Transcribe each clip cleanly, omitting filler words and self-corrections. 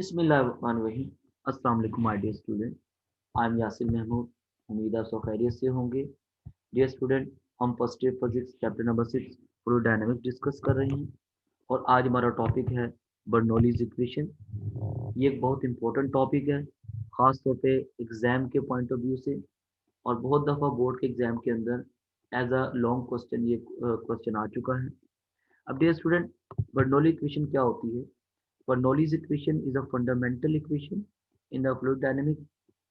बिस्मिल्लाहिर्रहमानिर्रहीम। अस्सलाम वालेकुम my dear student. I am Yasir Mahmood. उम्मीद है सब खैरियत से होंगे। डियर स्टूडेंट, हम first year physics chapter number 6 fluid dynamics discuss कर रहे हैं और आज हमारा टॉपिक है बर्नौलीज इक्वेशन। ये एक बहुत इंपॉर्टेंट टॉपिक है, खास तौर पे एग्जाम के पॉइंट ऑफ व्यू से, और बहुत दफ़ा बोर्ड के एग्जाम के अंदर एज अ लॉन्ग क्वेश्चन ये क्वेश्चन आ चुका है। अब डियर स्टूडेंट, बर्नौली इक्वेशन क्या होती है? Bernoulli's equation is a fundamental equation in the fluid dynamics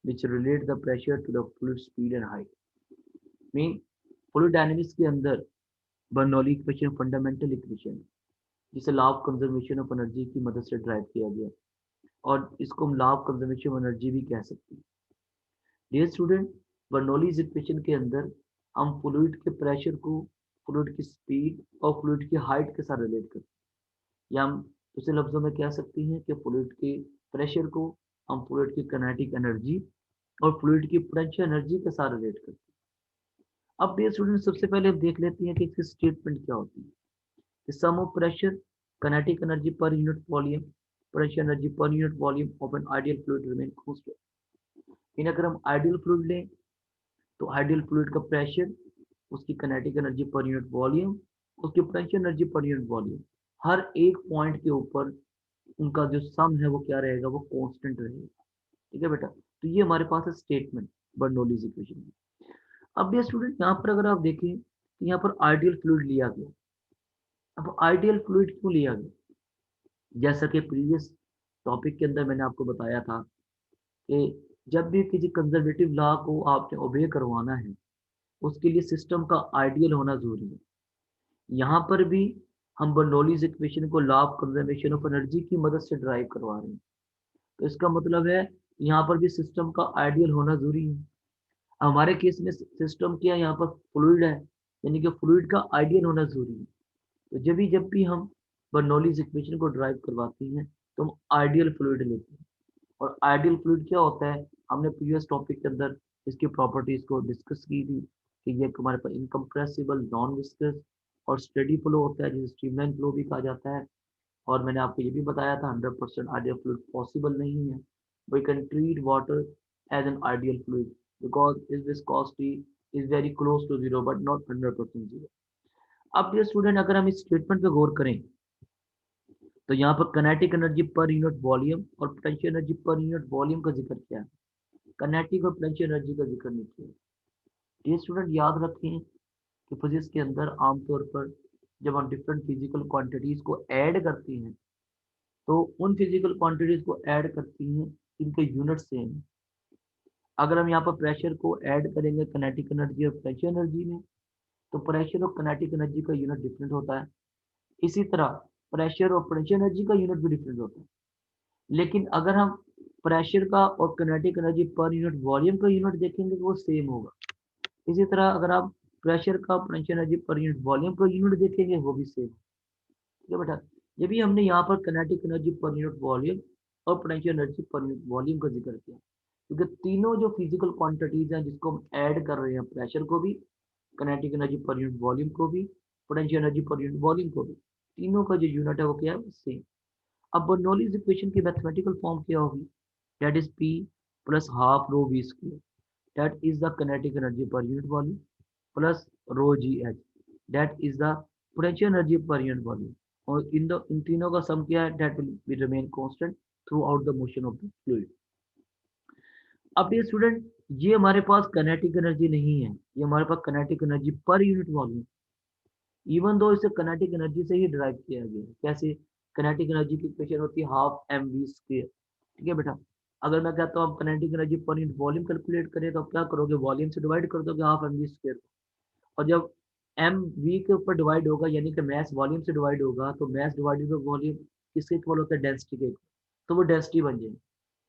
which relates the pressure to the fluid speed and height. Mean fluid dynamics के अंदर Bernoulli equation fundamental equation है, जिसे law of conservation of energy की मदद से drive किया गया, और इसको हम law of conservation of energy भी कह सकते हैं। डियर स्टूडेंट, बर्नौलीज इक्वेशन के अंदर हम फ्लूइड के प्रेशर को फ्लूइड की स्पीड और फ्लूइड की हाइट के साथ रिलेट करते हैं, या हम दूसरे लफ्जों में कह सकते हैं कि फ्लूइड के प्रेशर को हम फ्लूइड की काइनेटिक एनर्जी और फ्लूइड की पोटेंशियल एनर्जी के साथ रिलेट करते हैं। अब डियर स्टूडेंट, सबसे पहले हम देख लेते हैं कि इसकी स्टेटमेंट क्या होती है। Sum of pressure, kinetic energy per unit volume, potential energy per unit volume of an ideal fluid remain constant. इन अगर हम आइडियल फ्लूइड लें तो आइडियल फ्लूइड का प्रेशर, उसकी kinetic energy per unit volume, उसकी potential energy per unit volume, हर एक पॉइंट के ऊपर उनका जो सम है वो क्या रहेगा, वो कांस्टेंट रहेगा। ठीक है बेटा, तो ये हमारे पास है स्टेटमेंट बर्नौलीज इक्वेशन की। अब ये स्टूडेंट यहाँ पर अगर आप देखें तो यहाँ पर आइडियल फ्लूइड लिया गया। अब आइडियल फ्लूइड क्यों लिया गया? जैसा कि प्रीवियस टॉपिक के अंदर मैंने आपको बताया था कि जब भी किसी कंजर्वेटिव लॉ को आपने ओबे करवाना है, उसके लिए सिस्टम का आइडियल होना जरूरी है। यहाँ पर भी हम बर्नौलीज इक्वेशन को law of conservation of energy की मदद से ड्राइव करवा रहे हैं। तो इसका मतलब है यहाँ पर भी सिस्टम का आइडियल होना जरूरी है। हमारे केस में सिस्टम क्या है, यहाँ पर फ्लूइड है, यानी कि फ्लूइड का आइडियल होना जरूरी है। तो जब भी हम बर्नौलीज इक्वेशन को ड्राइव करवाते हैं तो हम आइडियल फ्लूइड लेते हैं। और आइडियल फ्लूइड क्या होता है, हमने प्रीवियस टॉपिक के अंदर इसकी प्रॉपर्टीज को डिस्कस की थी कि ये हमारे पास इनकम्प्रेसिबल, नॉन विस्कस और स्टेडी फ्लो होता है, जिसे स्ट्रीमलाइन फ्लो भी कहा जाता है। और मैंने आपको ये भी बताया था 100% आइडियल फ्लूइड पॉसिबल नहीं है। We can treat water as an ideal fluid because its viscosity is very close to zero but not 100% zero. अब ये स्टूडेंट, अगर हम इस स्टेटमेंट पे गौर करें तो यहाँ पर kinetic energy per unit volume और potential energy per unit volume का जिक्र किया है, काइनेटिक और पोटेंशियल एनर्जी का जिक्र नहीं किया। ये स्टूडेंट याद रखें कि फिजिक्स के अंदर आमतौर पर जब हम डिफरेंट फिजिकल क्वांटिटीज को ऐड करते हैं तो उन फिजिकल क्वांटिटीज को ऐड करती हैं इनके यूनिट सेम है। अगर हम यहाँ पर प्रेशर को ऐड करेंगे काइनेटिक एनर्जी और पोटेंशियल एनर्जी में, तो प्रेशर और काइनेटिक एनर्जी का यूनिट डिफरेंट होता है। इसी तरह प्रेशर और पोटेंशियल एनर्जी का यूनिट भी डिफरेंट होता है। लेकिन अगर हम प्रेशर का और kinetic energy per unit volume का यूनिट देखेंगे तो वो सेम होगा। इसी तरह अगर आप प्रेशर का potential energy per unit volume का यूनिट देखेंगे वो भी सेम। ठीक है बेटा, ये भी हमने यहाँ पर kinetic energy per unit volume और potential energy per unit volume का जिक्र किया, क्योंकि तीनों जो फिजिकल क्वांटिटीज हैं जिसको हम ऐड कर रहे हैं, प्रेशर को भी, kinetic energy per unit volume को भी, potential energy per unit volume को भी, तीनों का जो यूनिट है वो क्या है, सेम। अब बर्नौलीज इक्वेशन की मैथमेटिकल फॉर्म क्या होगी? That is P plus half rho V square, that is the kinetic energy per unit volume, plus rho G H, that is the potential energy per unit volume. और इन तीनों का sum क्या है? That will remain constant throughout the motion of the fluid. अब ये student, ये हमारे पास काइनेटिक एनर्जी नहीं है, ये हमारे पास kinetic energy per unit volume, even though इसे काइनेटिक एनर्जी से ही डिराइव किया गया है। कैसे? काइनेटिक एनर्जी की इक्वेशन होती है हाफ एम वी स्क्वायर। ठीक है बेटा, अगर मैं कहता हूँ kinetic energy per unit volume calculate करें तो आप क्या करोगे, वॉल्यूम से डिवाइड कर दोगे हाफ एम वी स्क्वायर। और जब एम वी के ऊपर डिवाइड होगा, यानी कि मैस वॉल्यूम से डिवाइड होगा, तो मैस डिवाइडेड बाय वॉल्यूम किसके इक्वल होता है? डेंसिटी के, तो वो डेंसिटी बन जाएगी।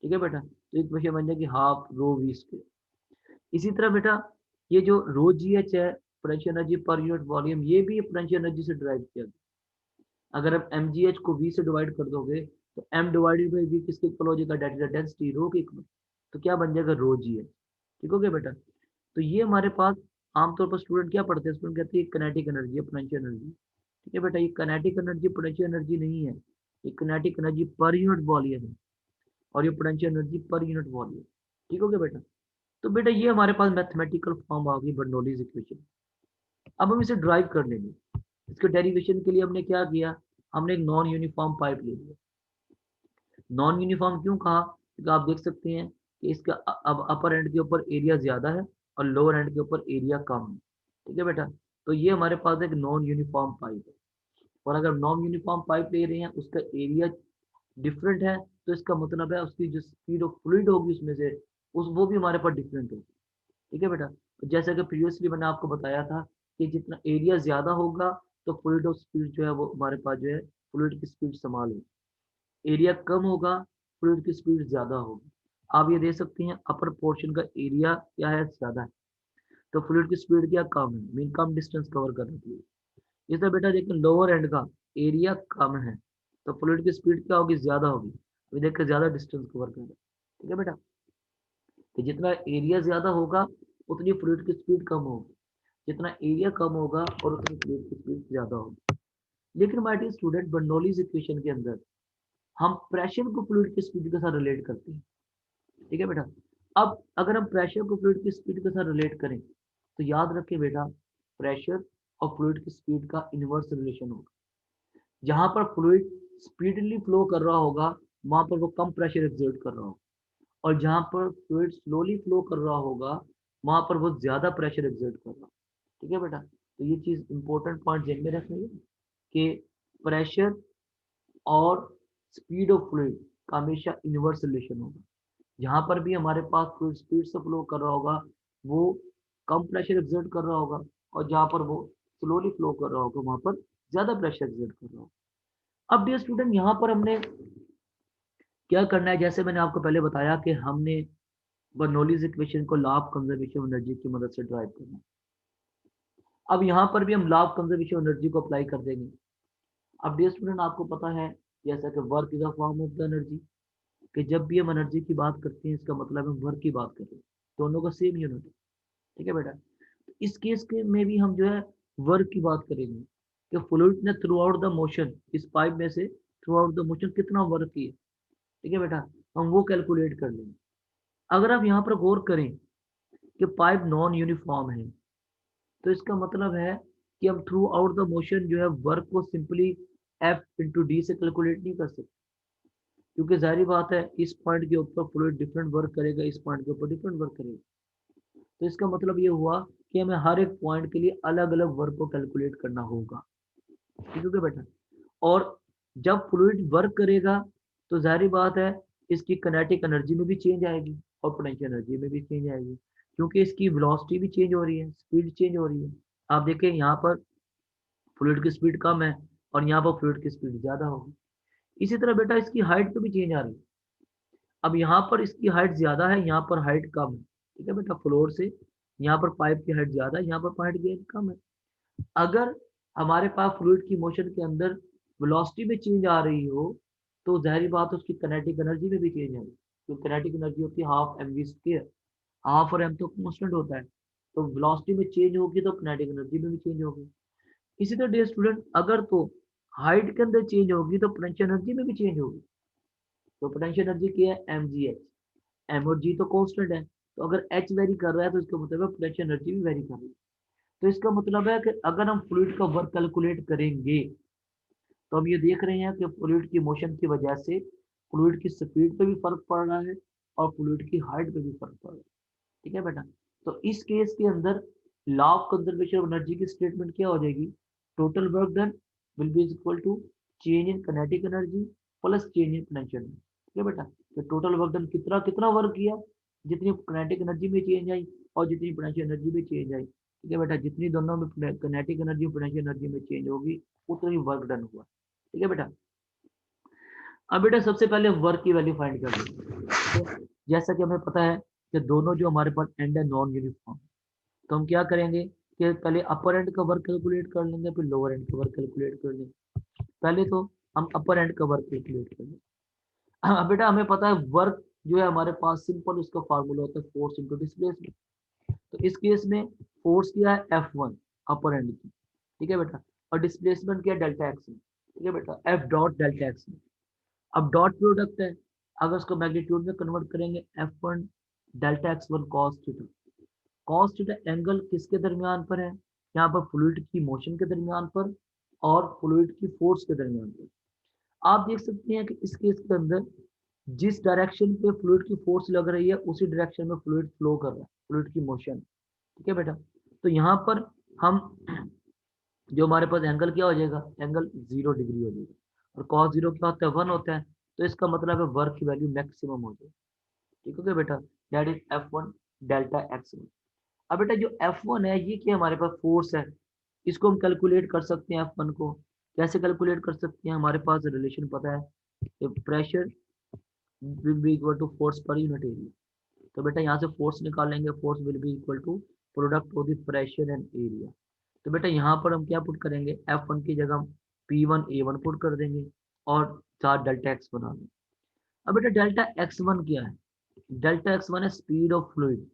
ठीक है बेटा, तो इक्वेशन बन जाएगी हाफ रो वी स्क्वायर। इसी तरह बेटा, ये जो रो जी एच है, potential energy per unit volume, ये भी पोटेंशियल एनर्जी से डिराइव किया गया। अगर आप एम जी एच को वी से डिवाइड कर दोगे तो एम डिवाइडेड बाई वी किसके इक्वल हो जाएगा? दैट इज डेंसिटी, रो के इक्वल। तो क्या बन जाएगा? रो जी एच। ठीक हो गया बेटा? तो ये हमारे पास आमतौर पर स्टूडेंट क्या पढ़ते हैं, स्टूडेंट कहते हैं काइनेटिक एनर्जी है, पोटेंशियल एनर्जी। ठीक है बेटा, ये काइनेटिक एनर्जी पोटेंशियल एनर्जी नहीं है, ये kinetic energy per unit volume है। और ये potential energy per unit volume. ठीक हो गया बेटा। तो बेटा ये हमारे पास मैथमेटिकल फॉर्म आ गई बर्नौलीज इक्वेशन। अब हम इसे ड्राइव कर लेंगे। इसके डेरिवेशन के लिए हमने क्या किया, हमने एक नॉन यूनिफॉर्म पाइप ले लिया। नॉन यूनिफॉर्म क्यों कहा, क्योंकि आप देख सकते हैं कि इसका अब अपर एंड के ऊपर एरिया ज्यादा है और लोअर एंड के ऊपर एरिया कम है। ठीक है बेटा, तो ये हमारे पास एक नॉन यूनिफॉर्म पाइप है। और अगर नॉन यूनिफॉर्म पाइप ले रहे हैं, उसका एरिया डिफरेंट है, तो इसका मतलब है उसकी जो स्पीड ऑफ फ्लूइड होगी उसमें से उस वो भी हमारे पास डिफरेंट होगी। ठीक है बेटा, तो जैसा कि प्रीवियसली मैंने आपको बताया था कि जितना एरिया ज्यादा होगा तो फ्लूइड ऑफ स्पीड जो है वो हमारे पास जो है फ्लूइड की स्पीड संभालेगी। एरिया कम होगा, फ्लूइड की स्पीड ज्यादा होगी। आप ये दे सकते हैं अपर पोर्शन का एरिया क्या है, ज्यादा है, तो फ्लूइड की स्पीड क्या कम है, मीन कम डिस्टेंस कवर कर रही है। इसलिए बेटा देखिए लोअर एंड का एरिया कम है तो फ्लूइड की स्पीड क्या होगी, ज्यादा होगी। अभी देखिए ज्यादा डिस्टेंस कवर कर रहा है। ठीक है बेटा, तो जितना एरिया ज्यादा होगा उतनी फ्लूइड की स्पीड कम होगी, जितना एरिया कम होगा और उतनी फ्लूइड की स्पीड ज्यादा होगी। लेकिन my dear student, Bernoulli's equation के अंदर हम प्रेशर को फ्लूइड की स्पीड के साथ रिलेट करते हैं। ठीक है बेटा, अब अगर हम प्रेशर को फ्लूइड की स्पीड के साथ रिलेट करें तो याद रखें बेटा, प्रेशर और फ्लूइड की स्पीड का इनवर्स रिलेशन होगा। जहां पर फ्लूइड स्पीडली फ्लो कर रहा होगा वहां पर वो कम प्रेशर एक्सर्ट कर रहा होगा, और जहां पर फ्लूइड स्लोली फ्लो कर रहा होगा वहां पर वो ज्यादा प्रेशर एक्सर्ट कर रहा होगा। ठीक है बेटा, तो ये चीज इंपॉर्टेंट पॉइंट ध्यान में रखिए कि प्रेशर और स्पीड ऑफ फ्लूइड का हमेशा इनवर्स रिलेशन होगा। जहां पर भी हमारे पास फ्लूइड स्पीड से फ्लो कर रहा होगा वो कम प्रेशर एक्सर्ट कर रहा होगा, और जहां पर वो स्लोली फ्लो कर रहा होगा वहां पर ज्यादा प्रेशर एक्सर्ट कर रहा होगा। अब डियर स्टूडेंट, यहाँ पर हमने क्या करना है, जैसे मैंने आपको पहले बताया कि हमने बर्नौलीज इक्वेशन को लॉ ऑफ कंजर्वेशन एनर्जी की मदद से ड्राइव करना है। अब यहाँ पर भी हम लॉ ऑफ कंजर्वेशन एनर्जी को अप्लाई कर देंगे। अब डियर स्टूडेंट आपको पता है जैसा कि work is a form of the energy, कि जब भी हम एनर्जी की बात करते हैं इसका मतलब हम वर्क की बात कर रहे हैं, दोनों का सेम यूनिट है। ठीक है बेटा, तो इस केस के में भी हम जो है वर्क की बात करेंगे कि फ्लूइड ने थ्रू आउट द मोशन, इस पाइप में से थ्रू आउट द मोशन कितना वर्क किया। ठीक है बेटा, हम वो कैलकुलेट कर लेंगे। अगर आप यहाँ पर गौर करें कि पाइप नॉन यूनिफॉर्म है तो इसका मतलब है कि हम थ्रू आउट द मोशन जो है वर्क को सिंपली एफ इंटू डी से कैलकुलेट नहीं कर सकते, क्योंकि जाहिर बात है इस पॉइंट के ऊपर फ्लूइड डिफरेंट वर्क करेगा, इस पॉइंट के ऊपर डिफरेंट वर्क करेगा। तो इसका मतलब ये हुआ कि हमें हर एक पॉइंट के लिए अलग अलग वर्क को कैलकुलेट करना होगा। ठीक है बेटा, और जब फ्लूइड वर्क करेगा तो जाहिर बात है इसकी काइनेटिक एनर्जी में भी चेंज आएगी और पोटेंशियल एनर्जी में भी चेंज आएगी, क्योंकि इसकी वेलोसिटी भी चेंज हो रही है, स्पीड चेंज हो रही है। आप देखें यहाँ पर फ्लूइड की स्पीड कम है और यहाँ पर फ्लूइड की स्पीड ज्यादा होगी। इसी तरह बेटा इसकी हाइट पे भी चेंज आ रही है। अब यहाँ पर इसकी हाइट ज्यादा है, यहाँ पर हाइट कम है। ठीक है बेटा, फ्लोर से यहाँ पर पाइप की हाइट ज्यादा है, यहाँ पर पाइप की हाइट कम है। अगर हमारे पास फ्लूइड की मोशन के अंदर वेलोसिटी में चेंज आ रही हो तो जाहिर बात है उसकी काइनेटिक एनर्जी में भी चेंज आएगी। तो काइनेटिक एनर्जी होती है half M V square, half और एम तो कांस्टेंट होता है, तो वेलोसिटी में चेंज होगी तो काइनेटिक एनर्जी में भी चेंज होगी। इसी तरह डियर स्टूडेंट, अगर तो हाइट के अंदर चेंज होगी तो पोटेंशियल एनर्जी में भी चेंज होगी। तो पोटेंशियल एनर्जी क्या है, एम जी एच। एम और जी तो कांस्टेंट है, तो अगर एच वेरी कर रहा है तो इसका मतलब है पोटेंशियल एनर्जी भी वेरी कर रही है। तो इसका मतलब है कि अगर हम फ्लूइड का वर्क कैलकुलेट करेंगे तो हम ये देख रहे हैं कि फ्लूइड की मोशन की वजह से फ्लूइड की स्पीड पे भी फर्क पड़ रहा है और फ्लूइड की हाइट पे भी फर्क पड़ रहा है। ठीक है बेटा, तो इस केस के अंदर law of conservation of energy की स्टेटमेंट क्या हो जाएगी, total work done will be equal to change in kinetic energy plus change in potential energy. ठीक है बेटा, तो टोटल वर्क डन कितना कितना वर्क किया, जितनी काइनेटिक एनर्जी में चेंज आई और जितनी पोटेंशियल एनर्जी में चेंज आई। ठीक है बेटा, जितनी दोनों में काइनेटिक एनर्जी और पोटेंशियल एनर्जी में चेंज होगी उतना ही वर्क डन हुआ। ठीक है बेटा, अब बेटा सबसे पहले वर्क की वैल्यू फाइंड कर लेंगे। तो जैसा कि हमें पता है कि दोनों जो हमारे पास एंड है नॉन यूनिफॉर्म, तो हम क्या करेंगे कि पहले अपर एंड का वर्क कैलकुलेट कर लेंगे फिर लोअर एंड का वर्क कैलकुलेट कर लेंगे। पहले तो हम अपर एंड का वर्क कैलकुलेट कर लेंगे। अब बेटा हमें पता है वर्क जो है हमारे पास सिंपल उसका फार्मूला होता है फोर्स इंटू डिस्प्लेसमेंट। तो इस केस में फोर्स किया है F1 अपर एंड की। ठीक है बेटा, और डिस्प्लेसमेंट किया डेल्टा एक्स में। ठीक है बेटा, एफ डॉट डेल्टा एक्स में। अब डॉट प्रोडक्ट है, अगर उसको मैग्नीट्यूड में कन्वर्ट करेंगे F1 delta x1 cos theta. cos theta angle किसके दरमियान पर है? यहाँ पर फ्लूइड की मोशन के दरमियान पर और फ्लूइड की फोर्स के दरमियान पर। आप देख सकते हैं कि इस केस के अंदर जिस डायरेक्शन पे फ्लूइड की फोर्स लग रही है उसी डायरेक्शन में फ्लूइड फ्लो कर रहा है, फ्लूइड की मोशन। ठीक है बेटा, तो यहाँ पर हम जो हमारे पास एंगल क्या हो जाएगा, एंगल 0 डिग्री हो जाएगा। और cos 0 क्या होता है, 1 होता है। तो इसका मतलब है वर्क की वैल्यू मैक्सिमम हो जाएगी। ठीक है बेटा, that is F1 delta x1। अब बेटा जो F1 है ये क्या हमारे पास फोर्स है, इसको हम कैलकुलेट कर सकते हैं। F1 को कैसे कैलकुलेट कर सकते हैं, हमारे पास रिलेशन पता है, pressure will be equal to force per unit area. तो बेटा यहाँ से फोर्स निकालेंगे, force will be equal to product of the pressure and area. तो बेटा यहाँ पर हम क्या पुट करेंगे, F1 की जगह P1 A1 पुट कर देंगे और चार डेल्टा एक्स बना देंगे। अब बेटा डेल्टा x1 क्या है, डेल्टा x1 है स्पीड ऑफ फ्लूइड।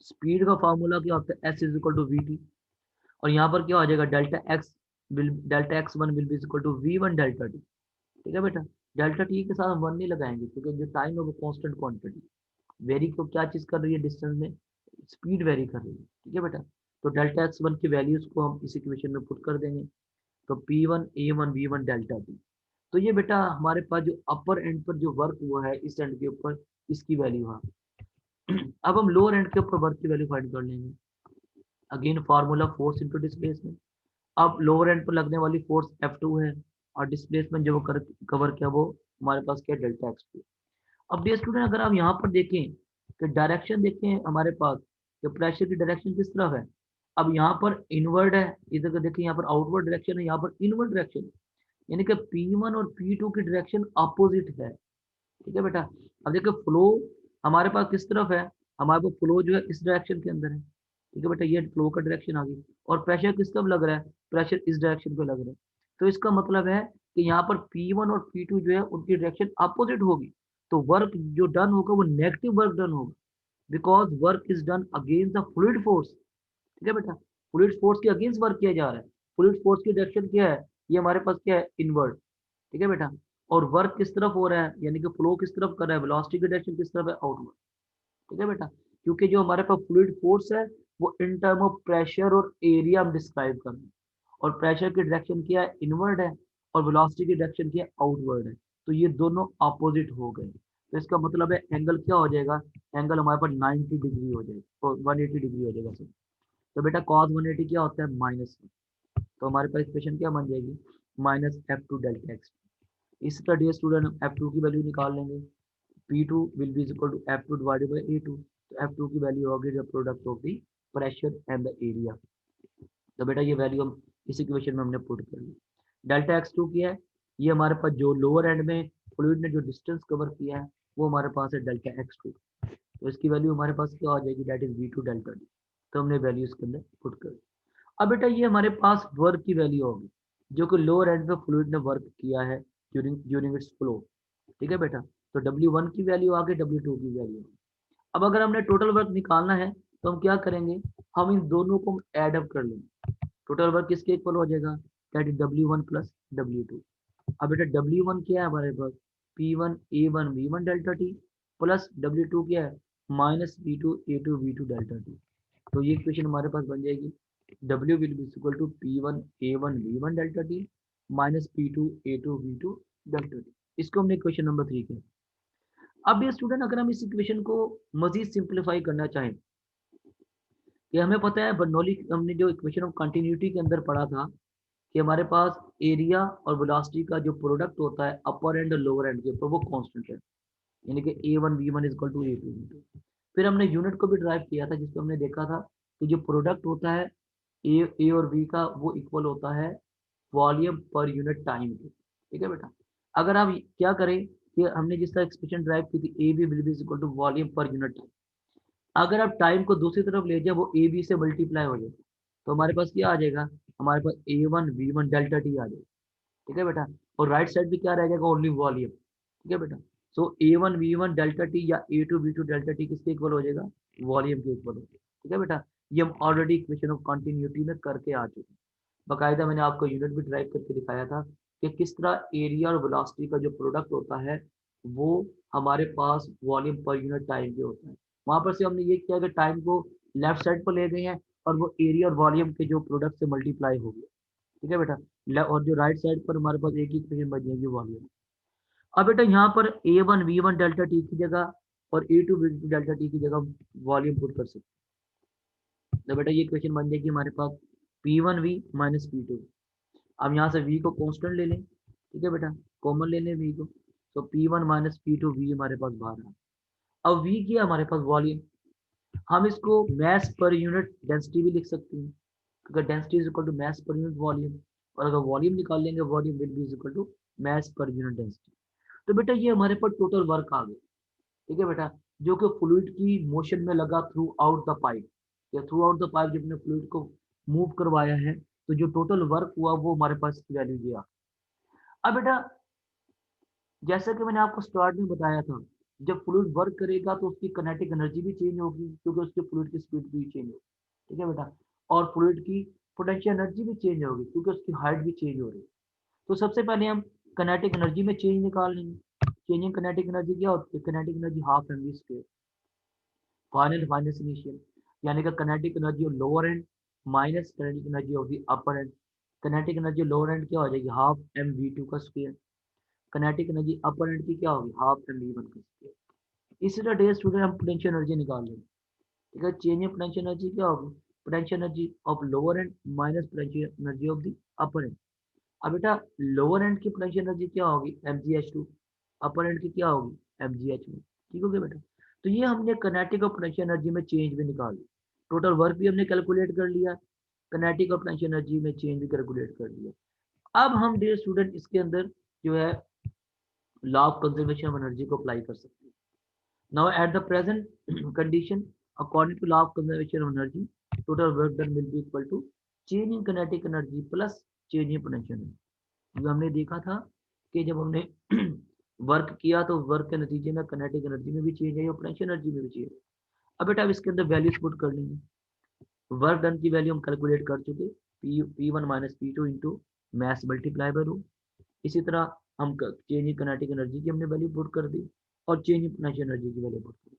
स्पीड का फार्मूला क्या होता है, S is equal to V. और यहाँ पर क्या हो जाएगा, delta x1 will be equal to V1 delta T. ठीक है बेटा, डेल्टा टी के साथ हम 1 नहीं लगाएंगे क्योंकि जो टाइम है वो कांस्टेंट क्वांटिटी। वेरी को क्या चीज कर रही है, डिस्टेंस में स्पीड वेरी कर रही है। ठीक है बेटा, तो डेल्टा x1 की वैल्यूज को हम इस इक्वेशन में पुट कर देंगे। तो P1 A1 V1 delta T. तो ये बेटा हमारे पास जो अपर एंड पर जो वर्क हुआ है इस एंड के ऊपर, इसकी वैल्यू है। अब हम लोअर एंड के ऊपर वर्क की वैल्यू फाइंड कर लेंगे। Again formula force into displacement. अब लोअर एंड पर लगने वाली फोर्स F2 है और डिस्प्लेसमेंट जो कवर किया वो हमारे पास क्या, डेल्टा x2। अब डियर स्टूडेंट अगर आप यहाँ पर देखें कि डायरेक्शन देखें हमारे पास, कि प्रेशर की डायरेक्शन किस तरफ है। अब यहाँ पर इनवर्ड है, इधर का देखिए, यहाँ पर आउटवर्ड डायरेक्शन है, यहाँ पर इनवर्ड डायरेक्शन, यानी कि P1 और P2 की डायरेक्शन अपोजिट है। ठीक है बेटा, अब देखिए फ्लो हमारे पास किस तरफ है, हमारे पास फ्लो जो है इस डायरेक्शन के अंदर है। ठीक है बेटा, ये फ्लो का डायरेक्शन आ गई। और प्रेशर किस तरफ लग रहा है, प्रेशर इस डायरेक्शन पे लग रहा है। तो इसका मतलब है कि यहाँ पर P1 और P2 जो है उनकी डायरेक्शन अपोजिट होगी। तो वर्क जो डन होगा वो नेगेटिव वर्क डन होगा, because work is done against the fluid force. ठीक है बेटा, फ्लूइड फोर्स के अगेंस्ट वर्क किया जा रहा है। फ्लूइड फोर्स की डायरेक्शन क्या है, ये हमारे पास क्या है, इनवर्ड। ठीक है बेटा, और वर्क किस तरफ हो रहा है, यानी कि फ्लो किस तरफ कर रहा है, वेलोसिटी की डायरेक्शन किस तरफ है, आउटवर्ड। ठीक है बेटा, क्योंकि जो हमारे पास फ्लूइड फोर्स है वो इन टर्म ऑफ प्रेशर और एरिया हम डिस्क्राइब कर रहे हैं। और प्रेशर की डायरेक्शन क्या है, इनवर्ड है, और वेलोसिटी की डायरेक्शन क्या है, आउटवर्ड है। तो ये दोनों अपोजिट हो गए। तो इसका मतलब है एंगल क्या हो जाएगा, एंगल हमारे पास 90 डिग्री हो जाएगा, तो 180 डिग्री हो जाएगा सर। तो बेटा cos 180 क्या होता है, माइनस। तो हमारे पास इक्वेशन क्या बन जाएगी, माइनस F2 डेल्टा एक्स। इस तरह डियर स्टूडेंट हम F2 की वैल्यू निकाल लेंगे। P2 will be equal to F2 divided by A2। तो F2 की वैल्यू होगी the product of the pressure and the area. तो बेटा ये वैल्यू हम इस इक्वेशन में हमने पुट कर ली। डेल्टा x2 की है, ये हमारे पास जो लोअर एंड में फ्लूइड ने जो डिस्टेंस कवर किया है वो हमारे पास है डेल्टा x2। तो इसकी वैल्यू हमारे पास क्या आ जाएगी, that is V2 delta D. तो हमने वैल्यू इसके अंदर पुट कर दी। अब बेटा ये हमारे पास वर्क की वैल्यू होगी जो कि लोअर एंड में फ्लूइड ने वर्क किया है ड्यूरिंग ड्यूरिंग इट्स फ्लो। ठीक है बेटा, तो W1 की वैल्यू आ गई, W2 की वैल्यू। अब अगर हमने टोटल वर्क निकालना है तो हम क्या करेंगे, हम इन दोनों को ऐड अप कर लेंगे। टोटल वर्क किसके इक्वल हो जाएगा, that is W1 plus W2। अब बेटा W1 क्या है हमारे पास, P1 A1 V1 delta T, plus W2 क्या है, minus V2 A2 V2 delta T. तो ये इक्वेशन हमारे पास बन जाएगी, W will be equal to P1 A1 V1 delta T minus P2 A2 V2 delta T. इसको हमने इक्वेशन नंबर 3 किया। अब ये स्टूडेंट अगर हम इस इक्वेशन को मजीद सिंप्लीफाई करना चाहें, कि हमें पता है बर्नौली, हमने जो इक्वेशन ऑफ कंटिन्यूटी के अंदर पढ़ा था कि हमारे पास एरिया और वेलोसिटी का जो प्रोडक्ट होता है अपर एंड और लोअर एंड के ऊपर वो कांस्टेंट है, यानी कि A1 V1 is equal to A2 V2। फिर हमने यूनिट को भी ड्राइव किया था जिसको हमने देखा था कि जो प्रोडक्ट होता है ए और बी का वो इक्वल होता है वॉल्यूम पर यूनिट टाइम के। ठीक है बेटा, अगर आप क्या करें कि हमने जिस तरह एक्सप्रेशन ड्राइव की थी A B will be equal to volume per unit time, अगर आप टाइम को दूसरी तरफ ले जाए वो ए बी से मल्टीप्लाई हो जाए तो हमारे पास क्या आ जाएगा, हमारे पास A1 V1 डेल्टा टी आ जाएगा। ठीक है बेटा, और राइट साइड पे क्या रह जाएगा, ओनली वॉल्यूम। ठीक है बेटा, सो A1 V1 डेल्टा टी या A2 V2 डेल्टा टी किसके इक्वल हो जाएगा, वॉल्यूम के इक्वल हो जाएगा। ठीक है बेटा, ये हम ऑलरेडी इक्वेशन ऑफ कंटिन्यूटी में करके आ चुके हैं। बाकायदा मैंने आपको यूनिट भी ड्राइव करके दिखाया था कि किस तरह एरिया और वेलोसिटी का जो प्रोडक्ट होता है वो हमारे पास वॉल्यूम पर यूनिट टाइम के होता है। वहां पर से हमने ये किया कि टाइम को लेफ्ट साइड पर ले गए हैं और वो एरिया और वॉल्यूम के जो प्रोडक्ट से मल्टीप्लाई हो गया। ठीक है बेटा। और जो राइट साइड पर हमारे पास एक ही इक्वेशन बच जाएगी वॉल्यूम। अब बेटा यहाँ पर A1 V1 डेल्टा टी की जगह और A2 V2 डेल्टा टी की जगह वॉल्यूम पुट कर सकते हैं। तो बेटा ये इक्वेशन बन जाएगी हमारे पास P1V माइनस P2। अब यहाँ से V को कांस्टेंट ले लें। ठीक है बेटा, कॉमन ले लें V को। तो P1 माइनस P2 V हमारे पास बाहर आ। अब V किया हमारे पास वॉल्यूम। हम इसको मैस पर यूनिट डेंसिटी भी लिख सकते हैं, अगर density is equal to mass per unit volume. और अगर वॉल्यूम निकाल लेंगे, volume will be is equal to mass per unit density. तो बेटा ये हमारे पास टोटल वर्क आ गया। ठीक है बेटा, जो कि फ्लूइड की मोशन में लगा थ्रू आउट द पाइप, या थ्रू आउट द पाइप जब हमने फ्लूइड को मूव करवाया है, तो जो टोटल वर्क हुआ वो हमारे पास वैल्यू दिया। अब बेटा जैसा कि मैंने आपको स्टार्ट में बताया था, जब फ्लूइड वर्क करेगा तो उसकी काइनेटिक एनर्जी भी चेंज होगी, क्योंकि उसके फ्लूइड की स्पीड भी चेंज होगी। ठीक है बेटा, और फ्लूइड की पोटेंशियल एनर्जी भी चेंज होगी, क्योंकि उसकी हाइट भी चेंज हो रही है। तो सबसे पहले हम काइनेटिक एनर्जी में चेंज निकाल लेंगे। चेंजिंग काइनेटिक एनर्जी क्या होती है? Kinetic energy half M V square final minus initial, यानी कि kinetic energy of lower end minus kinetic energy of the upper end. Kinetic energy lower end क्या हो जाएगी? हाफ एम वी टू का square. Kinetic energy upper end की क्या होगी? Half M V one का स्क्वायर। इसी तरह डे स्टूडेंट हम पोटेंशियल एनर्जी निकाल लेंगे। ठीक है, चेंज इन पोटेंशियल एनर्जी क्या होगी? Potential energy of lower end minus potential energy of the upper and. अब बेटा लोअर एंड की पोटेंशियल एनर्जी क्या होगी? Mgh2। अपर एंड की क्या होगी? Mgh1। ठीक हो गया बेटा। तो ये हमने काइनेटिक और पोटेंशियल एनर्जी में चेंज भी निकाल लिया। टोटल वर्क भी हमने कैलकुलेट कर लिया, काइनेटिक और पोटेंशियल एनर्जी में चेंज भी कैलकुलेट कर लिया। अब हम डियर स्टूडेंट इसके अंदर जो है law of conservation of energy को अप्लाई कर सकते हैं। Now at the present condition, according to law of conservation of energy, total work done will be equal to change in kinetic energy plus change in potential energy. जो हमने देखा था कि जब हमने वर्क किया तो वर्क के नतीजे में काइनेटिक एनर्जी में भी चेंज आई और पोटेंशियल एनर्जी में भी चेंज आई। अब बेटा अब इसके अंदर वैल्यूज पुट कर लेंगे। वर्क डन की वैल्यू हम कैलकुलेट कर चुके, P1 minus P2 into mass multiply by rho. इसी तरह हम चेंज इन काइनेटिक एनर्जी की हमने वैल्यू पुट कर दी और चेंज इन पोटेंशियल एनर्जी की वैल्यू पुट कर दी।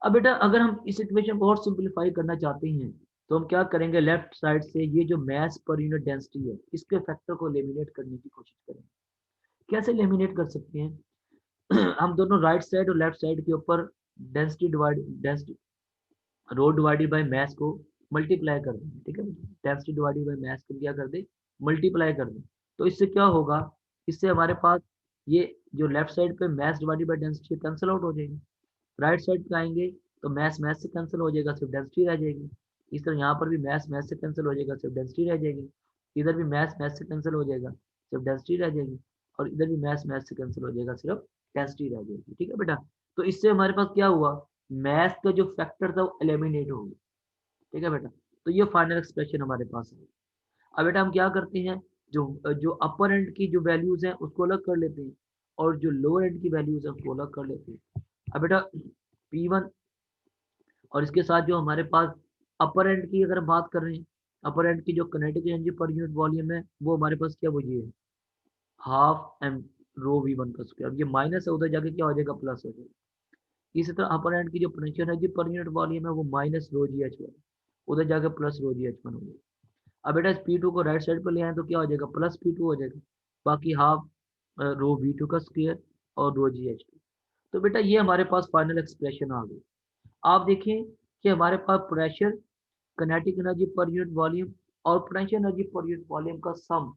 अब बेटा अगर हम इस इक्वेशन को और सिंपलीफाई करना चाहते हैं तो हम क्या करेंगे? लेफ्ट साइड से ये जो मैस पर यूनिट डेंसिटी है इसके फैक्टर को एलिमिनेट करने की कोशिश करेंगे। कैसे एलिमिनेट कर सकते हैं? हम दोनों राइट साइड और लेफ्ट साइड के ऊपर density rho divided by mass को मल्टीप्लाई कर दें। ठीक है, डेंसिटी डिवाइडेड बाय मास को क्या कर दे? मल्टीप्लाई कर दें। तो इससे क्या होगा? इससे हमारे पास ये जो लेफ्ट साइड पे mass divided by density cancel out हो जाएगी। राइट साइड पे आएंगे तो मास मास से कैंसिल हो जाएगा, सिर्फ डेंसिटी रह जाएगी। इस तरह यहाँ पर भी मास मास से कैंसिल हो जाएगा, सिर्फ डेंसिटी रह जाएगी। इधर भी मास मास से कैंसिल हो जाएगा, सिर्फ डेंसिटी रह जाएगी। और इधर भी मास मास से कैंसिल हो जाएगा, सिर्फ डेंसिटी रह जाएगी। ठीक है बेटा, तो इससे हमारे पास क्या हुआ? मास का जो फैक्टर था वो एलिमिनेट हो गया। ठीक है बेटा, तो ये फाइनल एक्सप्रेशन हमारे पास है। अब बेटा हम क्या करते हैं? जो जो अपर एंड की जो वैल्यूज हैं उसको अलग कर लेते हैं और जो लोअर एंड की वैल्यूज है उसको अलग कर लेते हैं। अब बेटा P1 और इसके साथ जो हमारे पास अपर एंड की अगर हम बात कर रहे हैं, अपर एंड की जो kinetic energy per unit volume है वो हमारे पास क्या वो ये है, हाफ एम रो V1 का स्क्वायर। ये माइनस है, उधर जाके क्या हो जाएगा? प्लस हो जाएगा। इसी तरह अपर एंड की जो potential energy per unit volume है वो minus rho G H one, उधर जाके plus rho G H one हो जाएगा। अब बेटा P2 को राइट साइड पर ले आए तो क्या हो जाएगा? प्लस P2 हो जाएगा। बाकी हाफ रो V2 का स्क्वायर और रो जी एच टू। तो बेटा ये हमारे पास फाइनल एक्सप्रेशन आ गई। आप देखिए कि हमारे पास pressure, kinetic energy per unit volume और potential energy per unit volume का सम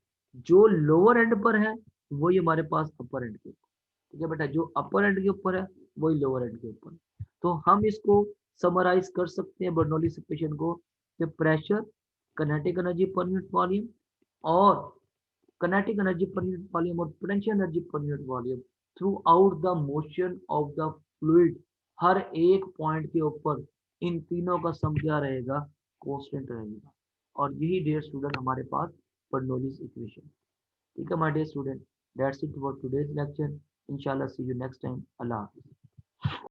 जो लोअर एंड पर है वही हमारे पास अपर एंड के ऊपर। ठीक है बेटा, जो अपर एंड के ऊपर है वही लोअर एंड के ऊपर। तो हम इसको समराइज कर सकते हैं बर्नौली इक्वेशन को कि pressure, kinetic energy per unit volume और kinetic energy per unit volume और potential energy per unit volume throughout the motion of the fluid, हर एक पॉइंट के ऊपर इन तीनों का सम क्या रहेगा? कांस्टेंट रहेगा। और यही डियर स्टूडेंट हमारे पास बर्नौलीज इक्वेशन। ठीक है my dear student, that's it for today's lecture. इंशाल्लाह सी यू नेक्स्ट टाइम। अल्लाह हाफिज़।